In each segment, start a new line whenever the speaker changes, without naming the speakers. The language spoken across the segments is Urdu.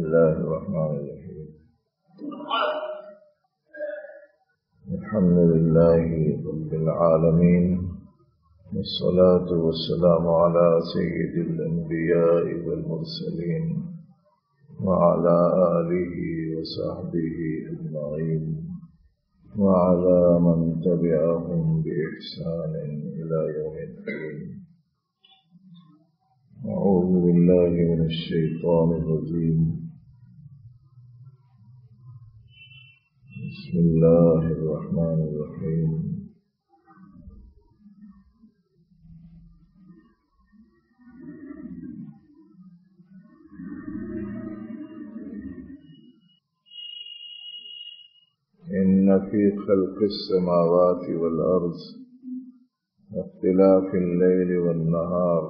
الله الرحمن الرحيم. الحمد لله رب العالمين، والصلاة والسلام على سيد الأنبياء والمرسلين وعلى آله وصحبه أجمعين وعلى من تبعهم بإحسان إلى يوم الدين. أعوذ بالله من الشيطان الرجيم. بسم الله الرحمن الرحيم. إن في خلق السماوات والأرض واختلاف الليل والنهار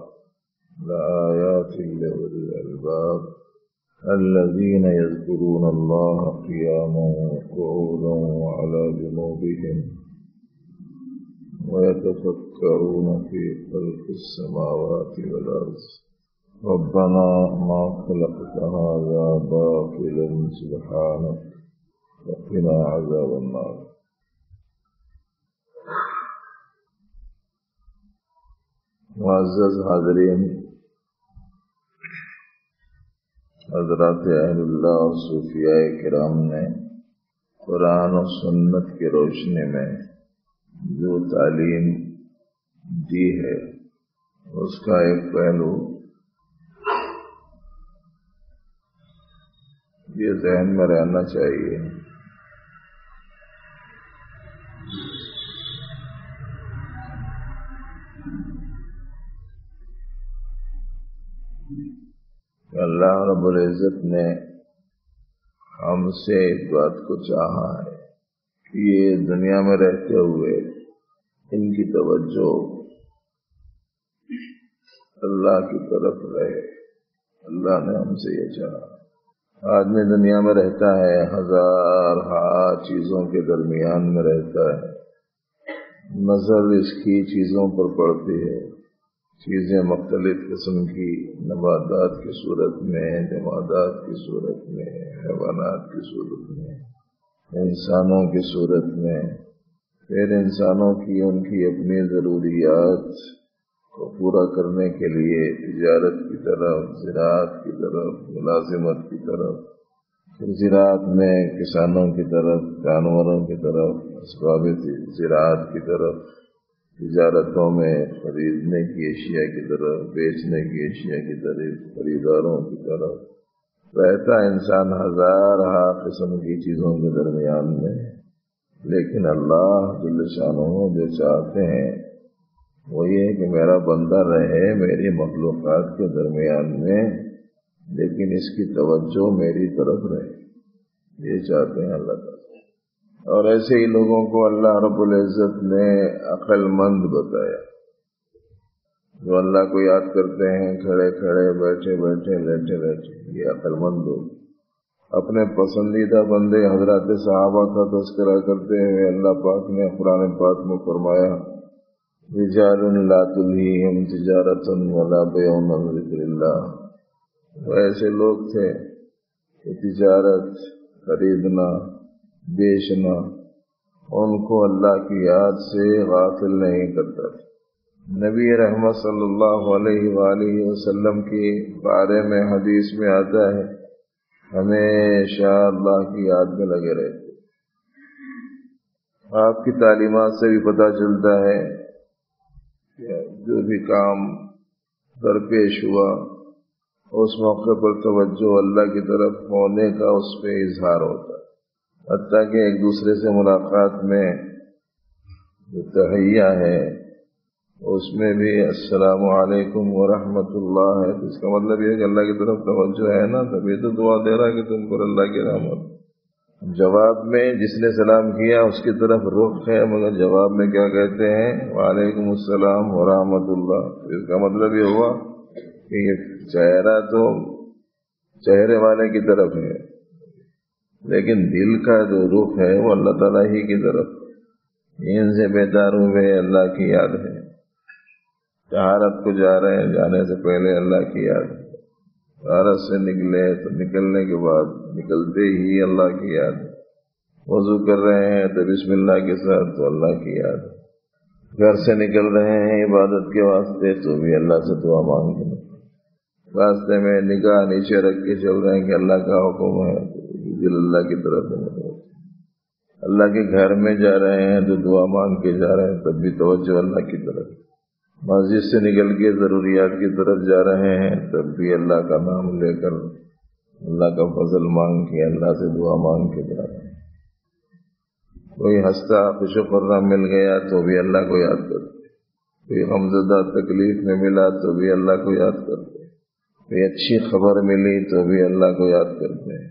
لآيات لأولي الألباب الذين يذكرون الله قياما وقعودا وعلى جنوبهم ويتفكرون في خلق السماوات والأرض ربنا ما خلقت هذا باطلا سبحانك وقنا عذاب النار. معزز حاضرین، حضرات اہل اللہ اور صوفیاء کرام نے قرآن و سنت کی روشنی میں جو تعلیم دی ہے اس کا ایک پہلو یہ ذہن میں رہنا چاہیے کہ اللہ رب العزت نے ہم سے اس بات کو چاہا ہے کہ یہ دنیا میں رہتے ہوئے ان کی توجہ اللہ کی طرف رہے. اللہ نے ہم سے یہ چاہا. آدمی دنیا میں رہتا ہے، ہزار چیزوں کے درمیان میں رہتا ہے، نظر اس کی چیزوں پر پڑتی ہے. چیزیں مختلف قسم کی، نباتات کی صورت میں، جمادات کی صورت میں، حیوانات کی صورت میں، انسانوں کی صورت میں. پھر انسانوں کی ان کی اپنی ضروریات کو پورا کرنے کے لیے تجارت کی طرف، زراعت کی طرف، ملازمت کی طرف، پھر زراعت میں کسانوں کی طرف، جانوروں کی طرف، اسباب زراعت کی طرف، تجارتوں میں خریدنے کی اشیاء کی طرف، بیچنے کی اشیاء کی طرف، خریداروں کی طرف رہتا انسان ہزار قسم کی چیزوں کے درمیان میں. لیکن اللہ جل شانہ جو چاہتے ہیں وہ یہ ہے کہ میرا بندہ رہے میری مخلوقات کے درمیان میں، لیکن اس کی توجہ میری طرف رہے. یہ چاہتے ہیں اللہ تعالیٰ. اور ایسے ہی لوگوں کو اللہ رب العزت نے عقل مند بتایا، جو اللہ کو یاد کرتے ہیں کھڑے کھڑے، بیٹھے بیٹھے، لیٹے لیٹے. یہ عقل مند لوگ اپنے پسندیدہ بندے حضرات صحابہ کا تذکرہ کرتے ہوئے اللہ پاک نے قرآن پاک میں فرمایا رجال لا تلہیہم تجارۃ ولا بیع عن ذکر اللہ. وہ ایسے لوگ تھے کہ تجارت، خریدنا، بیچنا ان کو اللہ کی یاد سے غافل نہیں کرتا. نبی رحمت صلی اللہ علیہ وآلہ وسلم کے بارے میں حدیث میں آتا ہے ہمیشہ اللہ کی یاد میں لگے رہتے. آپ کی تعلیمات سے بھی پتہ چلتا ہے کہ جو بھی کام درپیش ہوا اس موقع پر توجہ اللہ کی طرف ہونے کا اس پہ اظہار ہوتا ہے. حتیٰ کہ ایک دوسرے سے ملاقات میں جو تحیہ ہے اس میں بھی السلام علیکم ورحمۃ اللہ ہے. تو اس کا مطلب یہ ہے کہ اللہ کی طرف توجہ ہے نا، تبھی تو دعا دے رہا کہ تم پر اللہ کی رحمت. جواب میں جس نے سلام کیا اس کی طرف رخ ہے، مگر جواب میں کیا کہتے ہیں؟ وعلیکم السلام ورحمۃ اللہ. تو اس کا مطلب یہ ہوا کہ یہ چہرہ تو چہرے والے کی طرف ہے، لیکن دل کا جو رخ ہے وہ اللہ تعالیٰ ہی کی طرف. ان سے بیدار ہوئے اللہ کی یاد ہے. طہارت کو جا رہے ہیں، جانے سے پہلے اللہ کی یاد ہے. غارت سے نکلے تو نکلنے کے بعد نکلتے ہی اللہ کی یاد، وضو کر رہے ہیں تو بسم اللہ کے ساتھ تو اللہ کی یاد، گھر سے نکل رہے ہیں عبادت کے واسطے تو بھی اللہ سے دعا مانگ کے، راستے میں نگاہ نیچے رکھ کے چل رہے ہیں کہ اللہ کا حکم ہے دل اللہ کی طرف ہے، اللہ کے گھر میں جا رہے ہیں تو دعا مانگ کے جا رہے ہیں تب بھی توجہ اللہ کی طرف، مسجد سے نکل کے ضروریات کی طرف جا رہے ہیں تب بھی اللہ کا نام لے کر اللہ کا فضل مانگ کے اللہ سے دعا مانگ کے جا رہے ہیں، کوئی ہنستا خوش و خرم مل گیا تو بھی اللہ کو یاد کرتے، کوئی غمزدہ تکلیف میں ملا تو بھی اللہ کو یاد کرتے، کوئی اچھی خبر ملی تو بھی اللہ کو یاد کرتے،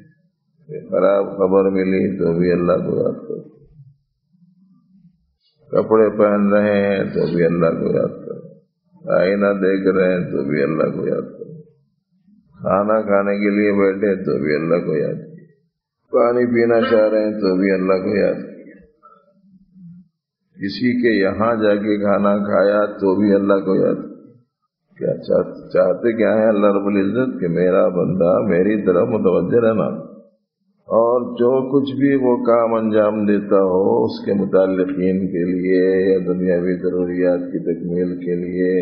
کوئی خراب خبر ملی تو بھی اللہ کو یاد کرتے، کپڑے پہن رہے ہیں تو بھی اللہ کو یاد کرتے، آئینہ دیکھ رہے ہیں تو بھی اللہ کو یاد کرتے، کھانا کھانے کے لیے بیٹھے تو بھی اللہ کو یاد کرتے، پانی پینا چاہ رہے ہیں تو بھی اللہ کو یاد کرتے، کسی کے یہاں جا کے کھانا کھایا تو بھی اللہ کو یاد کیا چاہتے کیا ہے اللہ رب العزت کہ میرا بندہ میری طرف متوجہ رہنا، اور جو کچھ بھی وہ کام انجام دیتا ہو اس کے متعلقین کے لیے یا دنیاوی ضروریات کی تکمیل کے لیے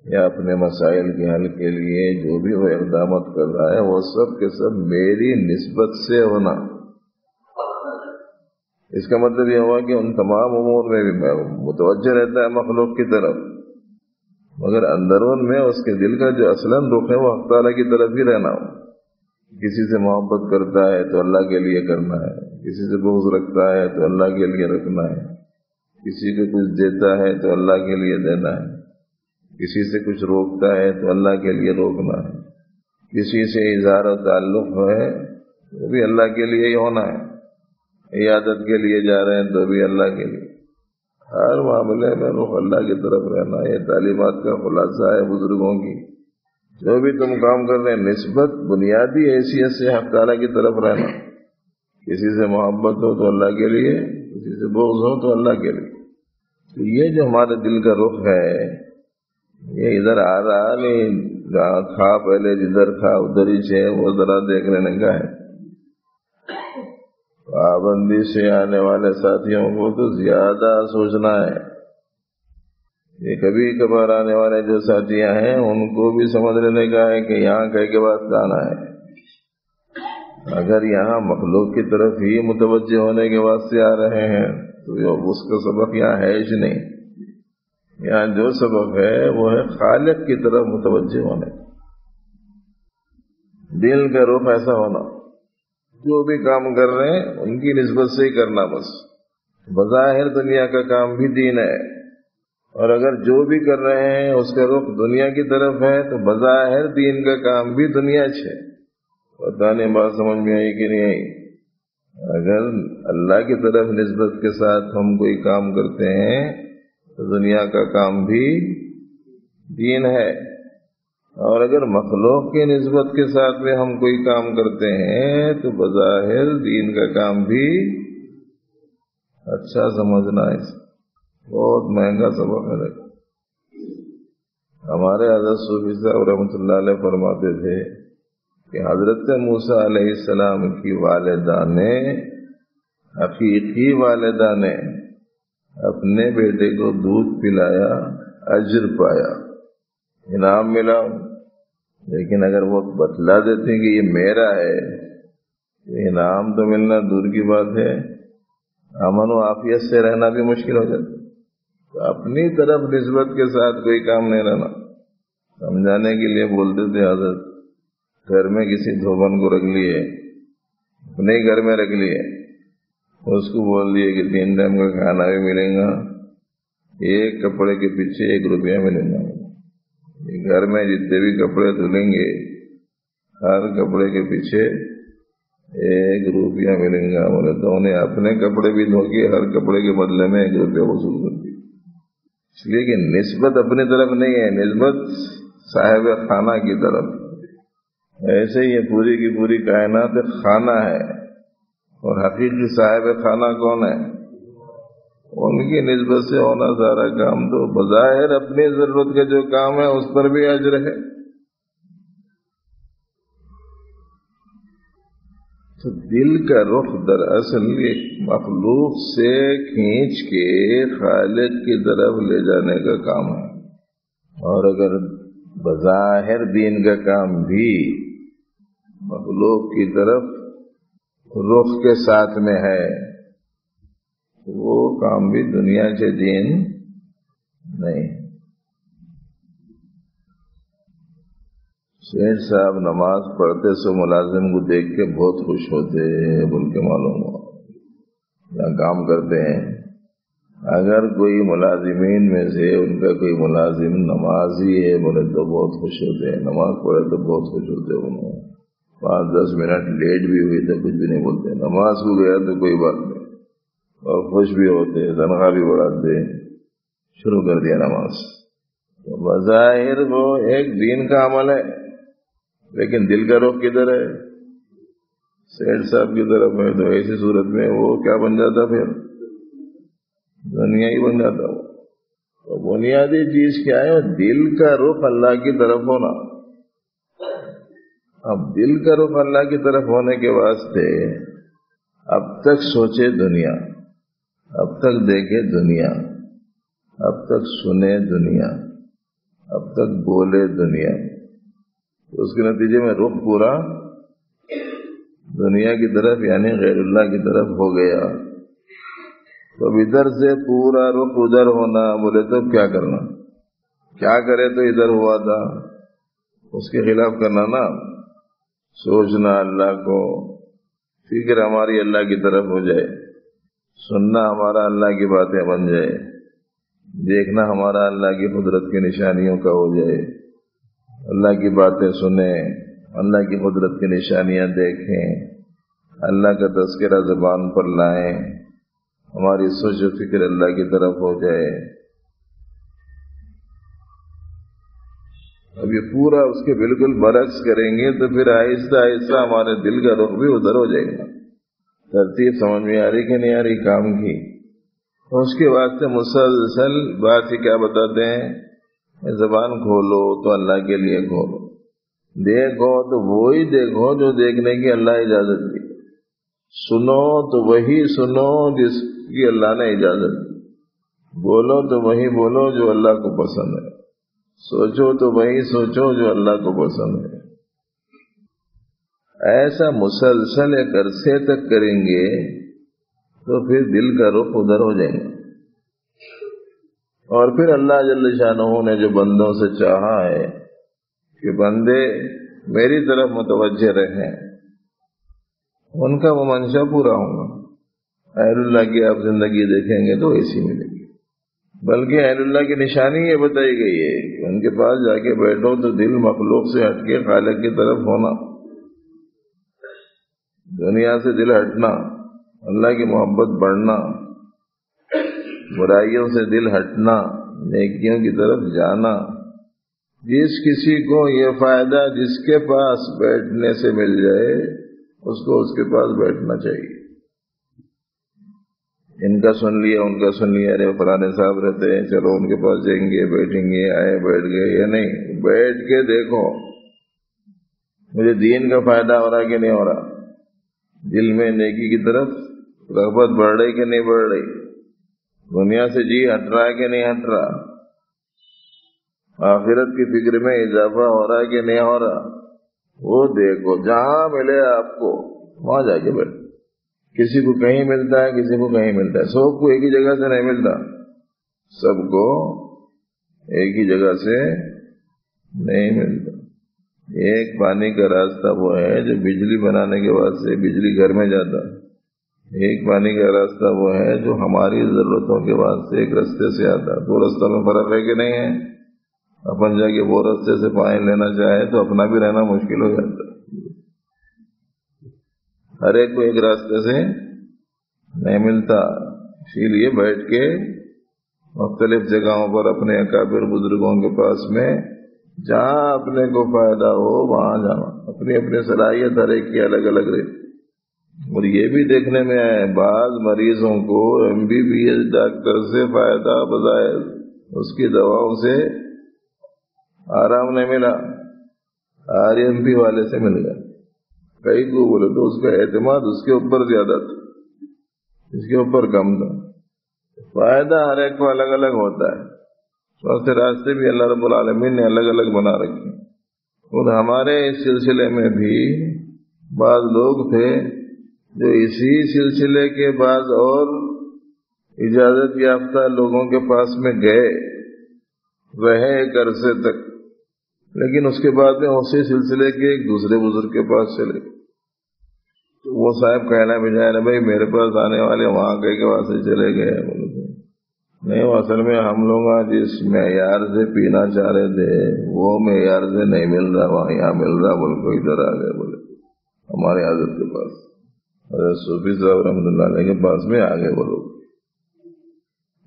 یا اپنے مسائل کے حل کے لیے جو بھی وہ اقدامات کر رہا ہے وہ سب کے سب میری نسبت سے ہونا، اس کا مطلب یہ ہوا کہ ان تمام امور میں بھی متوجہ رہتا ہے مخلوق کی طرف، مگر اندرون میں اس کے دل کا جو اصلاً رخ ہے وہ حق تعالیٰ کی طرف ہی رہنا ہو، کسی سے محبت کرتا ہے تو اللہ کے لیے کرنا ہے، کسی سے بغض رکھتا ہے تو اللہ کے لیے رکھنا ہے، کسی کو کچھ دیتا ہے تو اللہ کے لیے دینا ہے، کسی سے کچھ روکتا ہے تو اللہ کے لیے روکنا ہے، کسی سے اظہار و تعلق ہے وہ بھی اللہ کے لیے ہی ہونا ہے، عیادت کے لیے جا رہے ہیں تو بھی اللہ کے لیے، ہر معاملے میں رخ اللہ کی طرف رہنا، یہ تعلیمات کا خلاصہ ہے بزرگوں کی، جو بھی تم کام کر رہے ہیں نسبت بنیادی حیثیت سے حق تعالیٰ کی طرف رہنا، کسی سے محبت ہو تو اللہ کے لیے، کسی سے بغض ہو تو اللہ کے لیے، تو یہ جو ہمارے دل کا رخ ہے یہ ادھر آ رہا نہیں، کھا پہلے جدھر کھا ادھر ہی سے وہ ذرا دیکھ لینے کا ہے، پابندی سے آنے والے ساتھیوں کو تو زیادہ سوچنا ہے، یہ کبھی کبھار آنے والے جو ساتھیاں ہیں ان کو بھی سمجھ لینے کا ہے کہ یہاں کہہ کے واسطہ آنا ہے، اگر یہاں مخلوق کی طرف ہی متوجہ ہونے کے واسطے آ رہے ہیں تو اس کا سبق یہاں ہے ہی نہیں، یہاں جو سبق ہے وہ ہے خالق کی طرف متوجہ ہونے، دل کا رخ ایسا ہونا، جو بھی کام کر رہے ہیں ان کی نسبت سے ہی کرنا، بس بظاہر دنیا کا کام بھی دین ہے، اور اگر جو بھی کر رہے ہیں اس کا رخ دنیا کی طرف ہے تو بظاہر دین کا کام بھی دنیا ہے، پتہ نہیں بات سمجھ میں آئی کہ نہیں آئی، اگر اللہ کی طرف نسبت کے ساتھ ہم کوئی کام کرتے ہیں تو دنیا کا کام بھی دین ہے، اور اگر مخلوق کی نسبت کے ساتھ میں ہم کوئی کام کرتے ہیں تو بظاہر دین کا کام بھی اچھا سمجھنا ہے، بہت مہنگا سبق ہے۔ ہمارے حضرت صوفی صاحب رحمۃ اللہ علیہ فرماتے تھے کہ حضرت موسیٰ علیہ السلام کی والدہ نے، حقیقی والدہ نے اپنے بیٹے کو دودھ پلایا، اجر پایا، انعام ملا، لیکن اگر وہ بتلا دیتے کہ یہ میرا ہے تو انعام تو ملنا دور کی بات ہے، امن و عافیت سے رہنا بھی مشکل ہو جاتا، تو اپنی طرف نسبت کے ساتھ کوئی کام نہیں رہنا۔ سمجھانے کے لیے بولتے تھے حضرت، گھر میں کسی دھوبن کو رکھ لیے، اپنے گھر میں رکھ لیے، اس کو بول دیے کہ 3 ٹائم کا کھانا بھی ملے گا، ایک کپڑے کے پیچھے 1 روپیہ ملے گا، گھر میں جتنے بھی کپڑے دھلیں گے ہر کپڑے کے پیچھے 1 روپیہ ملے گا، بولے تو انہیں اپنے کپڑے بھی دھو کے ہر کپڑے کے بدلے میں 1 روپیہ وصول کر دی، اس لیے کہ نسبت اپنی طرف نہیں ہے، نسبت صاحب خانہ کی طرف۔ ایسے ہی یہ پوری کی پوری کائنات خانہ ہے، اور حقیقی صاحب خانہ کون ہے؟ ان کی نسبت سے ہونا سارا کام، تو بظاہر اپنی ضرورت کا جو کام ہے اس پر بھی اجر ہے، تو دل کا رخ دراصل ایک مخلوق سے کھینچ کے خالق کی طرف لے جانے کا کام ہے. اور اگر بظاہر دین کا کام بھی مخلوق کی طرف رخ کے ساتھ میں ہے تو وہ کام بھی دنیا کے دین نہیں. سیٹھ صاحب نماز پڑھتے سو ملازم کو دیکھ کے بہت خوش ہوتے بول کے معلوم ہو. یہاں کام کرتے ہیں، اگر کوئی ملازمین میں سے ان کا کوئی ملازم نمازی ہے بولے تو بہت خوش ہوتے ہیں، نماز پڑھے تو بہت خوش ہوتے. انہوں 5-10 منٹ لیٹ بھی ہوئی تو کچھ بھی نہیں بولتے، نماز کو گیا تو کوئی بات نہیں، اور خوش بھی ہوتے، تنخواہ بھی بڑھاتے. شروع کر دیا نماز. تو بظاہر وہ ایک دین کا عمل ہے، لیکن دل کا رخ کدھر ہے؟ سیٹھ صاحب کی طرف ہے. تو ایسی صورت میں وہ کیا بن جاتا؟ پھر دنیا ہی بن جاتا. وہ تو بنیادی چیز کیا ہے؟ دل کا رخ اللہ کی طرف ہونا. اب دل کا رخ اللہ کی طرف ہونے کے واسطے اب تک سوچے دنیا، اب تک دیکھے دنیا، اب تک سنے دنیا، اب تک بولے دنیا. اس کے نتیجے میں رخ پورا دنیا کی طرف یعنی غیر اللہ کی طرف ہو گیا. تو اب ادھر سے پورا رخ ادھر ہونا بولے تو کیا کرنا؟ کیا کرے تو ادھر ہوا تھا اس کے خلاف کرنا نا. سوچنا اللہ کو، فکر ہماری اللہ کی طرف ہو جائے، سننا ہمارا اللہ کی باتیں بن جائے، دیکھنا ہمارا اللہ کی قدرت کی نشانیوں کا ہو جائے. اللہ کی باتیں سنیں، اللہ کی قدرت کی نشانیاں دیکھیں، اللہ کا تذکرہ زبان پر لائیں، ہماری سوچ و فکر اللہ کی طرف ہو جائے. اب یہ پورا اس کے بالکل برعکس کریں گے تو پھر آہستہ آہستہ ہمارے دل کا رخ بھی ادھر ہو جائے گا. ترتیب سمجھ میں آ رہی کہ نہیں آ رہی کام کی؟ اس کے واسطے مسلسل بات ہی کیا بتاتے ہیں؟ زبان کھولو تو اللہ کے لیے کھولو، دیکھو تو وہی دیکھو جو دیکھنے کی اللہ اجازت دی، سنو تو وہی سنو جس کی اللہ نے اجازت دی، بولو تو وہی بولو جو اللہ کو پسند ہے، سوچو تو وہی سوچو جو اللہ کو پسند ہے. ایسا مسلسل ایک عرصے تک کریں گے تو پھر دل کا رخ ادھر ہو جائے گا. اور پھر اللہ جل شانہ نے جو بندوں سے چاہا ہے کہ بندے میری طرف متوجہ رہیں، ان کا وہ منشا پورا ہوگا. اہل اللہ کی آپ زندگی دیکھیں گے تو ایسی ملے گی. بلکہ اہل اللہ کی نشانی یہ بتائی گئی ہے کہ ان کے پاس جا کے بیٹھو تو دل مخلوق سے ہٹ کے خالق کی طرف ہونا، دنیا سے دل ہٹنا، اللہ کی محبت بڑھنا، برائیوں سے دل ہٹنا، نیکیوں کی طرف جانا. جس کسی کو یہ فائدہ جس کے پاس بیٹھنے سے مل جائے اس کو اس کے پاس بیٹھنا چاہیے. ان کا سن لیا، ان کا سن لیا، ارے فلانے صاحب رہتے ہیں چلو ان کے پاس جائیں گے، بیٹھیں گے، آئے بیٹھ گئے. یا نہیں، بیٹھ کے دیکھو مجھے دین کا فائدہ ہو رہا کہ نہیں ہو رہا، دل میں نیکی کی طرف رغبت بڑھ رہی کہ نہیں بڑھ رہی، دنیا سے جی ہٹ رہا ہے کہ نہیں ہٹ رہا، آخرت کی فکر میں اضافہ ہو رہا ہے کہ نہیں ہو رہا. وہ دیکھو، جہاں ملے آپ کو وہاں جا کے بیٹھو. کسی کو کہیں ملتا ہے، کسی کو کہیں ملتا ہے، سب کو ایک ہی جگہ سے نہیں ملتا، سب کو ایک ہی جگہ سے نہیں ملتا. ایک پانی کا راستہ وہ ہے جو بجلی بنانے کے بعد سے بجلی گھر میں جاتا ہے، ایک پانی کا راستہ وہ ہے جو ہماری ضرورتوں کے بعد سے ایک رستے سے آتا ہے. دو رستوں میں فرق ہے کہ نہیں ہے؟ اپن جا کے وہ رستے سے پانی لینا چاہے تو اپنا بھی رہنا مشکل ہو جاتا ہے. ہر ایک کو ایک راستے سے نہیں ملتا. اسی لیے بیٹھ کے مختلف جگہوں پر اپنے اکابر بزرگوں کے پاس میں جہاں اپنے کو فائدہ ہو وہاں جانا. اپنی اپنی صلاحیت ہر ایک کی الگ الگ رہتی. اور یہ بھی دیکھنے میں آئے بعض مریضوں کو MBBS ڈاکٹر سے فائدہ بظاہر اس کی دواؤں سے آرام نہیں ملا، RMP والے سے مل گیا. کئی کو بولے تو اس کا اعتماد اس کے اوپر زیادہ تھا، اس کے اوپر کم تھا۔ فائدہ ہر ایک کو الگ الگ ہوتا ہے، بہت سے راستے بھی اللہ رب العالمین نے الگ الگ بنا رکھے، اور ہمارے اس سلسلے میں بھی بعض لوگ تھے جو اسی سلسلے کے بعد اور اجازت یافتہ لوگوں کے پاس میں گئے، رہے ایک عرصے تک، لیکن اس کے بعد میں اسی سلسلے کے ایک دوسرے بزرگ کے پاس چلے، تو وہ صاحب کہنا بجائے بھائی میرے پاس آنے والے وہاں کہے کے وہاں سے چلے گئے، بولے نہیں، وہ اصل میں ہم لوگ جس معیار سے پینا چاہ رہے تھے وہ معیار سے نہیں مل رہا، وہاں یہاں مل رہا، بول کو ادھر آ گئے، بولے ہمارے حضرت کے پاس، حضرت صوفی صاحب رحمۃ اللہ علیہ کے پاس میں آ گئے وہ لوگ۔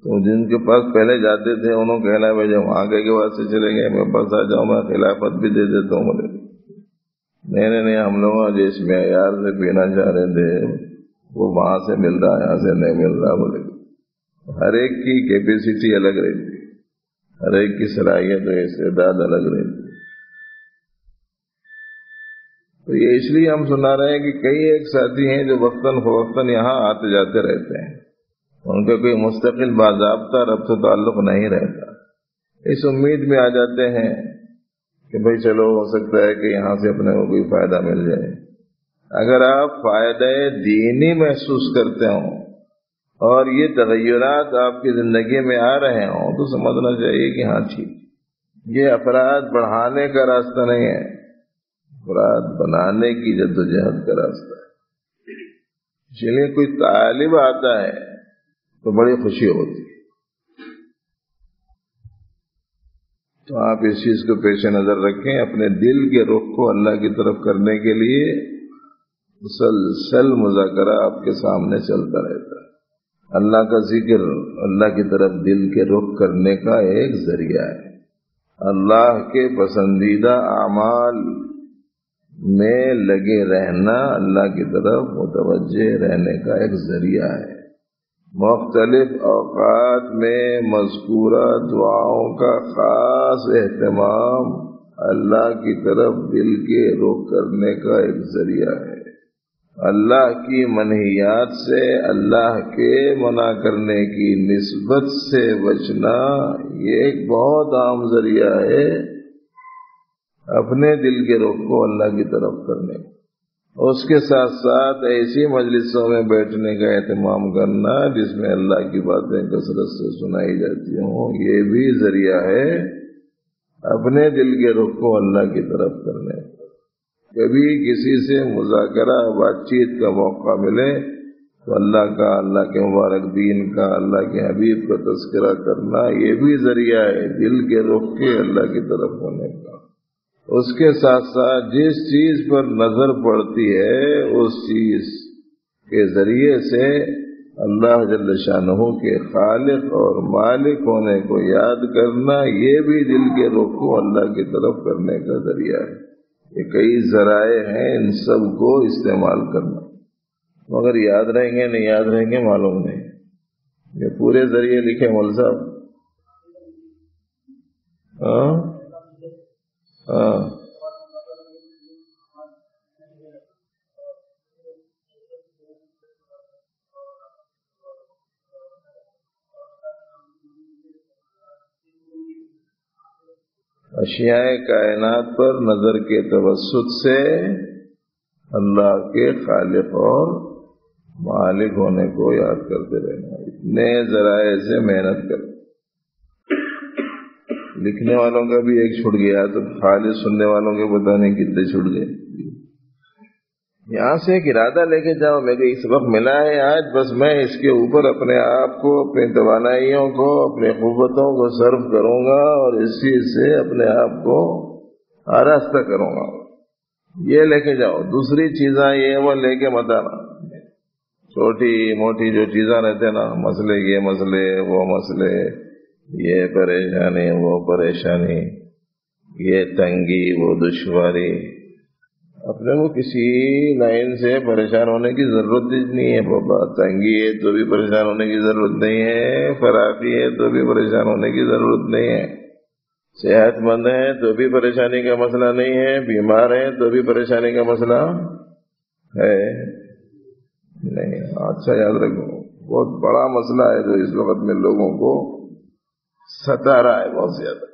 تو جن کے پاس پہلے جاتے تھے انہوں نے کہنا بھائی جب وہاں کے بعد سے چلے گئے میرے پاس آ جاؤ، میں خلافت بھی دے دیتا ہوں، بولے نہیں ہم لوگ جس معیار سے پینا چاہ رہے تھے وہ وہاں سے مل رہا، یہاں سے نہیں مل رہا، بولے ہر ایک کی کیپیسٹی الگ رہتی ہے، ہر ایک کی صلاحیت و استعداد الگ رہتی ہے۔ تو یہ اس لیے ہم سنا رہے ہیں کہ کئی ایک ساتھی ہیں جو وقتاً فوقتاً یہاں آتے جاتے رہتے ہیں، ان کا کوئی مستقل باضابطہ ربط و تعلق نہیں رہتا، اس امید میں آ جاتے ہیں کہ بھئی چلو ہو سکتا ہے کہ یہاں سے اپنے کو کوئی فائدہ مل جائے۔ اگر آپ فائدہ دینی محسوس کرتے ہوں اور یہ تغیرات آپ کی زندگی میں آ رہے ہوں تو سمجھنا چاہیے کہ ہاں ٹھیک، یہ افراد بڑھانے کا راستہ نہیں ہے، افراد بنانے کی جدوجہد کا راستہ ہے۔ اس لیے کوئی طالب آتا ہے تو بڑی خوشی ہوتی ہے، تو آپ اس چیز کو پیش نظر رکھیں، اپنے دل کے رخ کو اللہ کی طرف کرنے کے لیے مسلسل مذاکرہ آپ کے سامنے چلتا رہتا ہے۔ اللہ کا ذکر اللہ کی طرف دل کے رخ کرنے کا ایک ذریعہ ہے، اللہ کے پسندیدہ اعمال میں لگے رہنا اللہ کی طرف متوجہ رہنے کا ایک ذریعہ ہے۔ مختلف اوقات میں مذکورہ دعاؤں کا خاص اہتمام اللہ کی طرف دل کے رخ کرنے کا ایک ذریعہ ہے۔ اللہ کی منہیات سے اللہ کے منع کرنے کی نسبت سے بچنا یہ ایک بہت عام ذریعہ ہے اپنے دل کے رخ کو اللہ کی طرف کرنے کا۔ اس کے ساتھ ساتھ ایسی مجلسوں میں بیٹھنے کا اہتمام کرنا جس میں اللہ کی باتیں کثرت سے سنائی جاتی ہوں، یہ بھی ذریعہ ہے اپنے دل کے رخ کو اللہ کی طرف کرنے کا۔ کبھی کسی سے مذاکرہ بات چیت کا موقع ملے تو اللہ کا، اللہ کے مبارک دین کا، اللہ کے حبیب کا تذکرہ کرنا یہ بھی ذریعہ ہے دل کے رخ کے اللہ کی طرف ہونے کا۔ اس کے ساتھ ساتھ جس چیز پر نظر پڑتی ہے اس چیز کے ذریعے سے اللہ جل شانہ کے خالق اور مالک ہونے کو یاد کرنا یہ بھی دل کے رخ کو اللہ کی طرف کرنے کا ذریعہ ہے۔ یہ کئی ذرائع ہیں، ان سب کو استعمال کرنا، مگر یاد رہیں گے نہیں یاد رہیں گے معلوم نہیں۔ یہ پورے ذریعے لکھے مول صاحب۔ اشیاء کائنات پر نظر کے توسط سے اللہ کے خالق اور مالک ہونے کو یاد کرتے رہنا، اتنے ذرائع سے محنت کر۔ لکھنے والوں کا بھی ایک چھوٹ گیا تو خالص سننے والوں کے پتہ نہیں کتنے چھوٹ گئے۔ یہاں سے ایک ارادہ لے کے جاؤ، میرے اس وقت ملا ہے آج، بس میں اس کے اوپر اپنے آپ کو، اپنی توانائیوں کو، اپنی قوتوں کو صرف کروں گا اور اس چیز سے اپنے آپ کو آراستہ کروں گا، یہ لے کے جاؤ۔ دوسری چیزاں یہ وہ لے کے مت آنا، چھوٹی موٹی جو چیزاں رہتے نا، مسئلے یہ مسئلے وہ مسئلے، یہ پریشانی وہ پریشانی، یہ تنگی وہ دشواری، اپنے کو کسی لائن سے پریشان ہونے کی ضرورت نہیں ہے بابا۔ تنگی ہے تو بھی پریشان ہونے کی ضرورت نہیں ہے، فراخی ہے تو بھی پریشان ہونے کی ضرورت نہیں ہے، صحت مند ہے تو بھی پریشانی کا مسئلہ نہیں ہے، بیمار ہے تو بھی پریشانی کا مسئلہ ہے نہیں. اچھا یاد رکھو، بہت بڑا مسئلہ ہے جو اس وقت میں لوگوں کو ستا رہا ہے بہت زیادہ.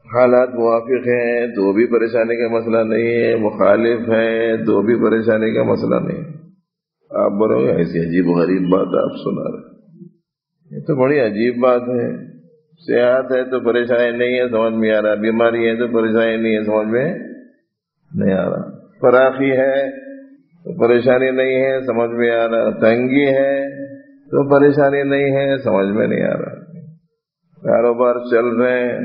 حالات موافق ہیں تو بھی پریشانی کا مسئلہ نہیں ہے، مخالف ہیں تو بھی پریشانی کا مسئلہ نہیں. آپ بولو گے ایسی عجیب و غریب بات آپ سنا رہے، یہ تو بڑی عجیب بات ہے. صحت ہے تو پریشانی نہیں ہے، سمجھ میں آ رہا. بیماری ہے تو پریشانی نہیں ہے، سمجھ میں نہیں آ رہا. فراخی ہے تو پریشانی نہیں ہے، سمجھ میں آ رہا. تنگی ہے تو پریشانی نہیں ہے، سمجھ میں نہیں آ رہا. کاروبار چل رہے ہیں،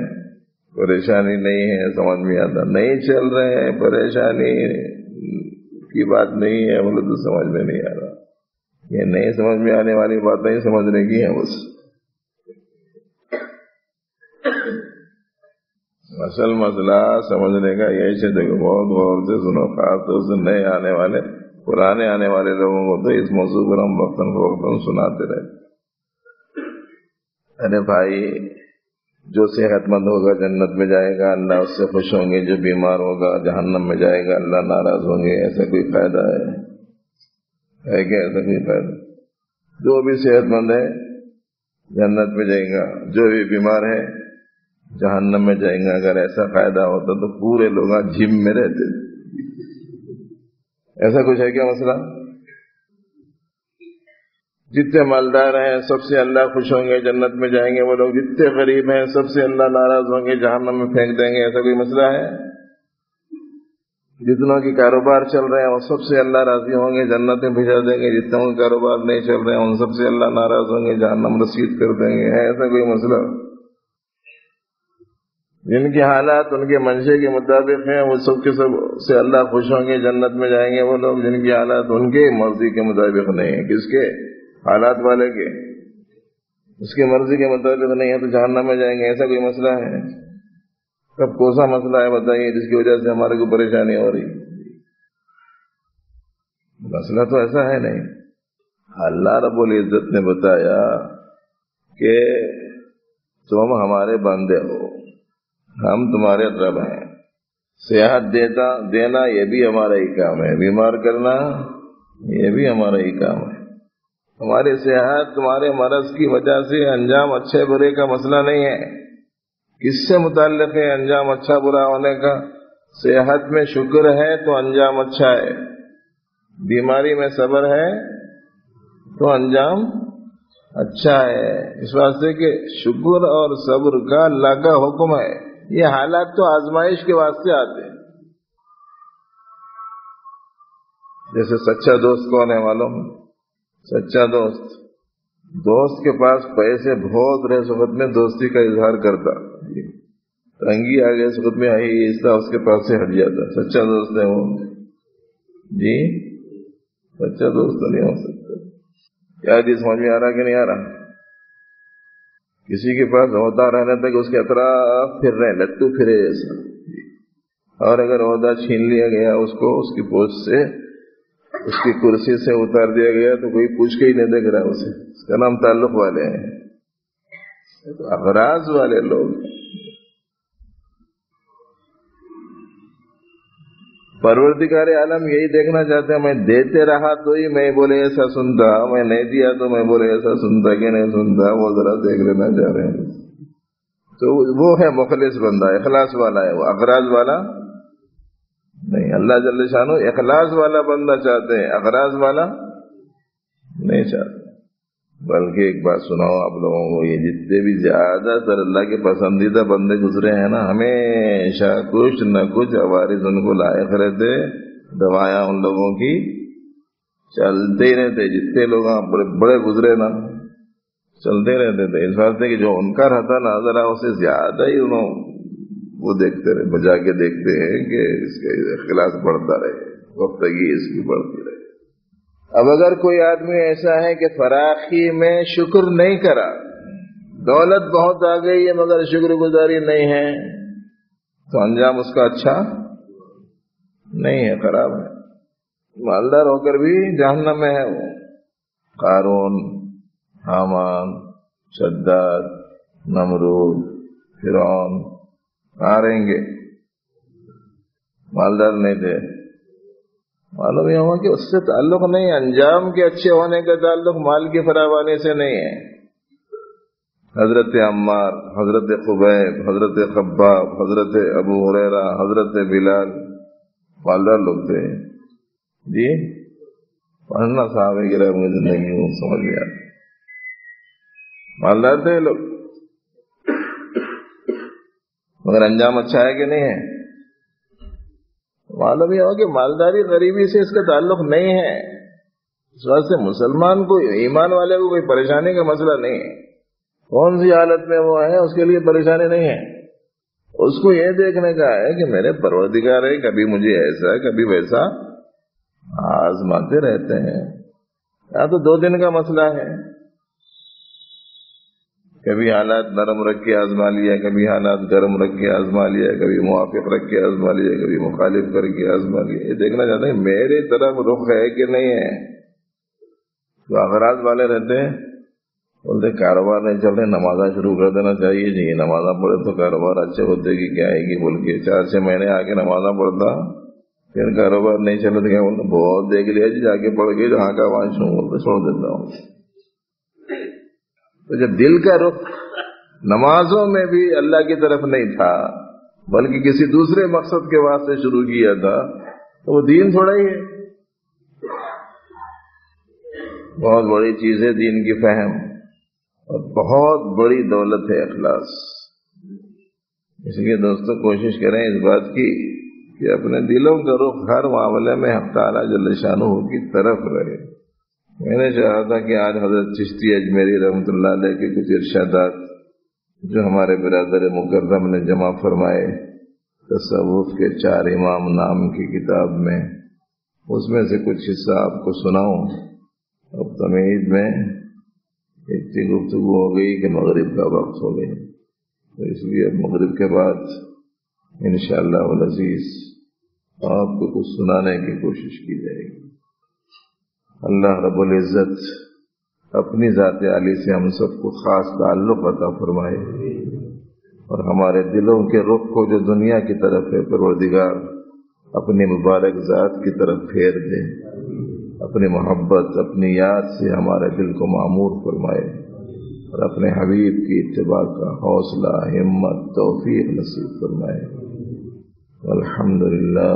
پریشانی نہیں ہے، سمجھ میں آتا. نہیں چل رہے ہیں، پریشانی کی بات نہیں ہے بولے تو سمجھ میں نہیں آ رہا. یہ نہیں سمجھ میں آنے والی باتیں ہی سمجھنے کی ہیں بس. اصل مسئلہ سمجھنے کا یہی سے دیکھو، بہت غور سے سنو، خاص طور سے نئے آنے والے، پرانے آنے والے لوگوں کو تو اس موضوع پر ہم وقتاً فوقتاً سناتے رہتے. ارے بھائی، جو صحت مند ہوگا جنت میں جائے گا، اللہ اس سے خوش ہوں گے. جو بیمار ہوگا جہنم میں جائے گا، اللہ ناراض ہوں گے. ایسا کوئی فائدہ ہے کہ ایسا کوئی فائدہ؟ جو بھی صحت مند ہے جنت میں جائے گا، جو بھی بیمار ہے جہنم میں جائیں گے. اگر ایسا فائدہ ہوتا تو پورے لوگ جم میں رہتے. ایسا کچھ ہے کیا مسئلہ؟ جتنے مالدار ہیں سب سے اللہ خوش ہوں گے، جنت میں جائیں گے وہ لوگ. جتنے غریب ہیں سب سے اللہ ناراض ہوں گے، جہنم میں پھینک دیں گے. ایسا کوئی مسئلہ ہے؟ جتنوں کے کاروبار چل رہے ہیں وہ سب سے اللہ راضی ہوں گے، جنت میں بھیجا دیں گے. جتنوں کے کاروبار نہیں چل رہے ہیں ان سب سے اللہ ناراض ہوں گے، جہنم رسید کر دیں گے. ہے ایسا کوئی مسئلہ؟ جن کے حالات ان کے منشے کے مطابق ہیں وہ سب کے سب سے اللہ خوش ہوں گے، جنت میں جائیں گے. وہ لوگ جن کی حالات ان کے مرضی کے مطابق نہیں ہیں، کس کے؟ حالات والے کے، اس کی مرضی کے مطابق نہیں ہے تو جہنم میں جائیں گے. ایسا کوئی مسئلہ ہے؟ کب کون سا مسئلہ ہے بتائیے جس کی وجہ سے ہمارے کو پریشانی ہو رہی؟ مسئلہ تو ایسا ہے نہیں. اللہ رب العزت نے بتایا کہ تم ہمارے بندے ہو، ہم تمہارے رب ہیں. صحت دینا یہ بھی ہمارا ہی کام ہے، بیمار کرنا یہ بھی ہمارا ہی کام ہے. ہماری صحت تمہارے مرض کی وجہ سے انجام اچھے برے کا مسئلہ نہیں ہے. کس سے متعلق ہے انجام اچھا برا ہونے کا؟ صحت میں شکر ہے تو انجام اچھا ہے، بیماری میں صبر ہے تو انجام اچھا ہے. اس واسطے کہ شکر اور صبر کا اللہ کا حکم ہے. یہ حالات تو آزمائش کے واسطے آتے ہیں. جیسے سچا دوست کون ہے معلوم؟ سچا دوست کے پاس پیسے بہت رہے اس وقت میں دوستی کا اظہار کرتا، تنگی آ گئے اس وقت میں آہستہ اس کے پاس سے ہٹ جاتا. سچا دوست ہے وہ جی؟ سچا دوست تو نہیں ہو سکتا. کیا جی سمجھ میں آ رہا کہ نہیں آ رہا؟ کسی کے پاس عہدہ رہنے تک اس کے اطراف پھر رہے، لٹو پھرے ایسا. اور اگر عہدہ چھین لیا گیا اس کو، اس کی پوسٹ سے، اس کی کرسی سے اتار دیا گیا تو کوئی پوچھ کے ہی نہیں دیکھ رہا اسے. اس کا نام تعلق والے ہیں، تو اغراض والے لوگ. پروردگار عالم یہی دیکھنا چاہتے ہیں، میں دیتے رہا تو ہی میں بولے ایسا سنتا، میں نہیں دیا تو میں بولے ایسا سنتا کہ نہیں سنتا. وہ ذرا دیکھ لینا چاہ رہے ہیں. تو وہ ہے مخلص بندہ، اخلاص والا ہے وہ، اغراض والا نہیں. اللہ جل شانہ اخلاص والا بندہ چاہتے ہیں، اغراض والا نہیں چاہتے. بلکہ ایک بات سناؤ آپ لوگوں کو، یہ جتنے بھی زیادہ تر اللہ کے پسندیدہ بندے گزرے ہیں نا، ہمیشہ کچھ نہ کچھ عوارض ان کو لائق رہتے، دوائیاں ان لوگوں کی چلتے ہی رہتے. جتنے لوگ بڑے گزرے نا چلتے رہتے تھے. اس بات ہے کہ جو ان کا رہتا نا ذرا اسے زیادہ ہی وہ دیکھتے رہے، بجا کے دیکھتے ہیں کہ اس کے اخلاص بڑھتا رہے، وقتگی اس کی بڑھتی رہے. اب اگر کوئی آدمی ایسا ہے کہ فراخی میں شکر نہیں کرا، دولت بہت آ گئی ہے مگر شکر گزاری نہیں ہے، تو انجام اس کا اچھا نہیں ہے، خراب ہے. مالدار ہو کر بھی جہنم میں ہے وہ. قارون، حامان، شداد، نمرود، فرعون کہاں رہیں گے؟ مالدار نہیں تھے. معلوم یہ ہوا کہ اس سے تعلق نہیں، انجام کے اچھے ہونے کا تعلق مال کی فراوانی سے نہیں ہے. حضرت عمار، حضرت خبیب، حضرت خباب، حضرت ابو ہریرہ، حضرت بلال مالدار لوگ تھے جی. پڑھنا صحابہ کرام کی زندگی میں سمجھ لیا، مالدار تھے لوگ، مگر انجام اچھا ہے کہ نہیں ہے؟ معلوم یہ ہو کہ مالداری غریبی سے اس کا تعلق نہیں ہے. اس واسطے مسلمان کو، ایمان والے کو کوئی پریشانی کا مسئلہ نہیں ہے. کون سی حالت میں وہ ہے اس کے لیے پریشانی نہیں ہے. اس کو یہ دیکھنے کا ہے کہ میرے پروردگار ہے، کبھی مجھے ایسا کبھی ویسا آزماتے رہتے ہیں. یا تو 2 دن کا مسئلہ ہے، کبھی حالات نرم رکھ کے آزما لیا، کبھی حالات گرم رکھ کے آزما لیا، کبھی موافق رکھ کے آزما لیا، کبھی مخالف کر کے آزما لیا. یہ دیکھنا چاہتے ہیں میرے طرف رخ ہے کہ نہیں ہے. جو اغراض والے رہتے ہیں بولتے کاروبار نہیں چل رہے، نمازاں شروع کر دینا چاہیے جی، نمازاں پڑھے تو کاروبار اچھے ہوتے گی کیا آئے گی بول کے 4-6 مہینے آ کے نمازاں پڑھتا، پھر کاروبار نہیں چل رہا تو کیا بہت دیکھ لیا جی، جا کے پڑھ کے جہاں کا وہاں چھوڑ دیتا ہوں. تو جب دل کا رخ نمازوں میں بھی اللہ کی طرف نہیں تھا بلکہ کسی دوسرے مقصد کے واسطے شروع کیا تھا تو وہ دین تھوڑا ہی ہے. بہت بڑی چیز ہے دین کی فہم، اور بہت بڑی دولت ہے اخلاص. اس لیے دوستو کوشش کریں اس بات کی کہ اپنے دلوں کا رخ ہر معاملے میں حق تعالیٰ جل شانہ کی طرف رہے. میں نے چاہا تھا کہ آج حضرت چشتی اجمیری رحمۃ اللہ علیہ کے کچھ ارشادات جو ہمارے برادر مکرم نے جمع فرمائے تصوف کے 4 امام نام کی کتاب میں، اس میں سے کچھ حصہ آپ کو سناؤں. اب تمہید میں اتنی گفتگو ہو گئی کہ مغرب کا وقت ہو گئی، تو اس لیے اب مغرب کے بعد انشاءاللہ العزیز آپ کو کچھ سنانے کی کوشش کی جائے گی. اللہ رب العزت اپنی ذات عالی سے ہم سب کو خاص تعلق عطا فرمائے، اور ہمارے دلوں کے رخ کو جو دنیا کی طرف ہے پروردگار اپنی مبارک ذات کی طرف پھیر دے. اپنی محبت، اپنی یاد سے ہمارے دل کو معمور فرمائے، اور اپنے حبیب کی اتباع کا حوصلہ، ہمت، توفیق نصیب فرمائے. الحمدللہ